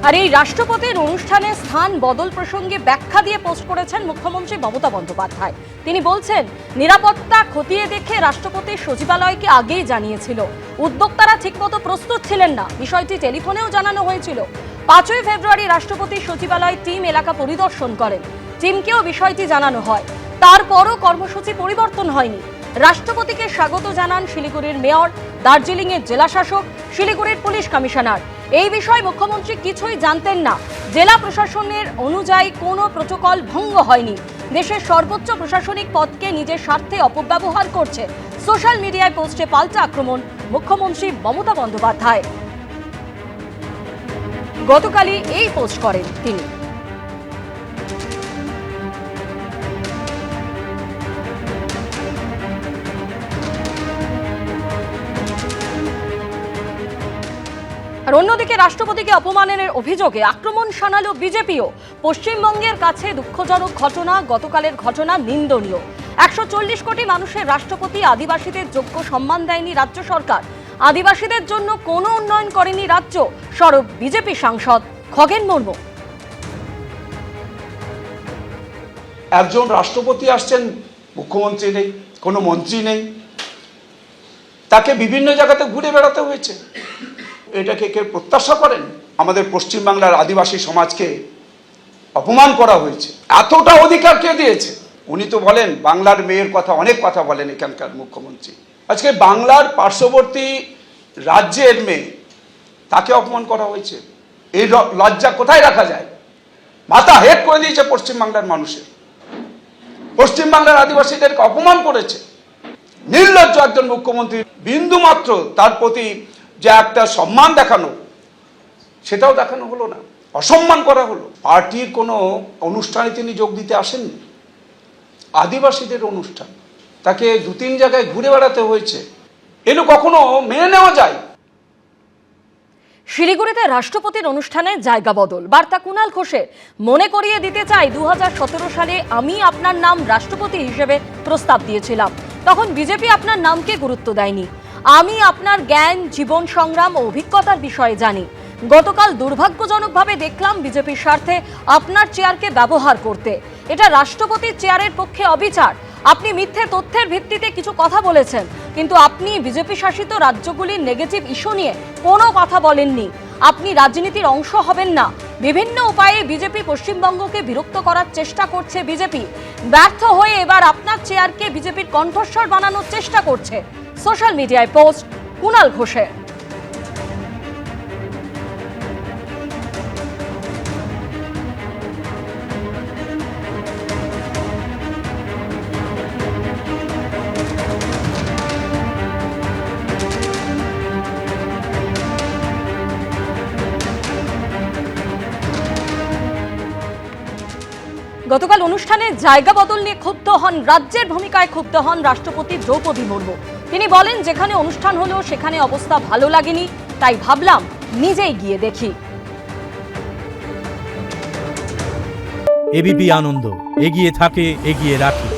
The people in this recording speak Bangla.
আর এই রাষ্ট্রপতির অনুষ্ঠানে স্থান বদল প্রসঙ্গে ব্যাখ্যা দিয়ে পোস্ট করেছেন মুখ্যমন্ত্রী মমতা বন্দ্যোপাধ্যায়। তিনি বলছেন, নিরাপত্তা খতিয়ে দেখে রাষ্ট্রপতি সচিবালয়কে আগেই জানিয়েছিল, উদ্যোক্তারা ঠিকমতো প্রস্তুত ছিলেন না, বিষয়টি টেলিফোনেও জানানো হয়েছিল। 5ই ফেব্রুয়ারি রাষ্ট্রপতি সচিবালয় টিম এলাকা পরিদর্শন করেন, টিমকেও বিষয়টি জানানো হয়। তারপরও কর্মসূচি পরিবর্তন হয়নি। রাষ্ট্রপতিকে স্বাগত জানান শিলিগুড়ির মেয়র, দার্জিলিংয়ের জেলাশাসক, শিলিগুড়ির পুলিশ কমিশনার। এই বিষয়ে মুখ্যমন্ত্রী কিছুই জানতেন না। জেলা প্রশাসনের অনুযায়ী কোনো প্রোটোকল ভঙ্গ হয়নি। দেশের সর্বোচ্চ প্রশাসনিক পদকে নিজের স্বার্থে অপব্যবহার করছে। সোশ্যাল মিডিয়ায় পোস্টে পাল্টা আক্রমণ মুখ্যমন্ত্রী মমতা বন্দ্যোপাধ্যায়। গতকালই এই পোস্ট করেন তিনি। আর অন্যদিকে রাষ্ট্রপতিকে অপমানের অভিযোগে আক্রমণ শানালো বিজেপিও। পশ্চিমবঙ্গের কাছে দুঃখজনক ঘটনা, গতকালের ঘটনা নিন্দনীয়। 140 কোটি মানুষের রাষ্ট্রপতি আদিবাসীদের যোগ্য সম্মান দেয়নি রাজ্য সরকার। আদিবাসীদের জন্য কোনো উন্নয়ন করেনি রাজ্য। সরব বিজেপি সাংসদ খগেন মুর্মু। একজন রাষ্ট্রপতি আসছেন, মুখ্যমন্ত্রী নেই, কোনো মন্ত্রী নেই, তাকে বিভিন্ন জায়গাতে ঘুরে বেড়াতে হয়েছে। এটাকে কে প্রত্যাশা করেন? আমাদের পশ্চিমবাংলার আদিবাসী সমাজকে অপমান করা হয়েছে। এতটা অধিকার কে দিয়েছে? উনি তো বলেন বাংলার মেয়ের কথা, অনেক কথা বলেন এখানকার মুখ্যমন্ত্রী। আজকে বাংলার পার্শ্ববর্তী রাজ্যের মেয়ে, তাকে অপমান করা হয়েছে। এই লজ্জা কোথায় রাখা যায়? মাথা হেট করে দিয়েছে পশ্চিমবাংলার মানুষের। পশ্চিমবাংলার আদিবাসীদেরকে অপমান করেছে। নির্লজ্জ একজন মুখ্যমন্ত্রী। বিন্দু মাত্র তার প্রতি যে একটা সম্মান দেখানো, সেটাও দেখানো হলো না, অসম্মান করা হলো। পার্টির কোনো অনুষ্ঠানে তিনি যোগ দিতে আসেননি, আদিবাসীদের অনুষ্ঠান, তাকে 2-3 জায়গায় ঘুরে বেড়াতে হয়েছে। এগুলো কখনো মেনে নেওয়া যায়? শিলিগুড়িতে রাষ্ট্রপতির অনুষ্ঠানে জায়গা বদল, বার্তা কুণাল ঘোষের। মনে করিয়ে দিতে চাই, 2017 সালে আমি আপনার নাম রাষ্ট্রপতি হিসেবে প্রস্তাব দিয়েছিলাম। তখন বিজেপি আপনার নামকে গুরুত্ব দেয়নি। আমি আপনার জ্ঞান, জীবন সংগ্রাম ও অভিজ্ঞতার বিষয়ে জানি। গতকাল দুর্ভাগ্যজনকভাবে দেখলাম বিজেপির স্বার্থে আপনার চেয়ারকে ব্যবহার করতে। এটা রাষ্ট্রপতির চেয়ারের পক্ষে অবিচার। আপনি মিথ্যে তথ্যের ভিত্তিতে কিছু কথা বলেছেন, কিন্তু আপনি বিজেপি শাসিত রাজ্যগুলির নেগেটিভ ইস্যু নিয়ে কোনো কথা বলেননি। আপনি রাজনীতির অংশ হবেন না। বিভিন্ন উপায়ে বিজেপি পশ্চিমবঙ্গকে বিরক্ত করার চেষ্টা করছে। বিজেপি ব্যর্থ হয়ে এবার আপনার চেয়ারকে বিজেপির কণ্ঠস্বর বানানোর চেষ্টা করছে। সোশ্যাল মিডিয়ায় পোস্ট কুণাল ঘোষের। গতকাল অনুষ্ঠানে জায়গা বদল নিয়ে ক্ষুব্ধ হন, রাজ্যের ভূমিকায় ক্ষুব্ধ হন রাষ্ট্রপতি দ্রৌপদী মুর্মু। তিনি বলেন, যেখানে অনুষ্ঠান হলো সেখানে অবস্থা ভালো লাগেনি, তাই ভাবলাম নিজেই গিয়ে দেখি। এবিপি আনন্দ, এগিয়ে থাকে, এগিয়ে রাখে।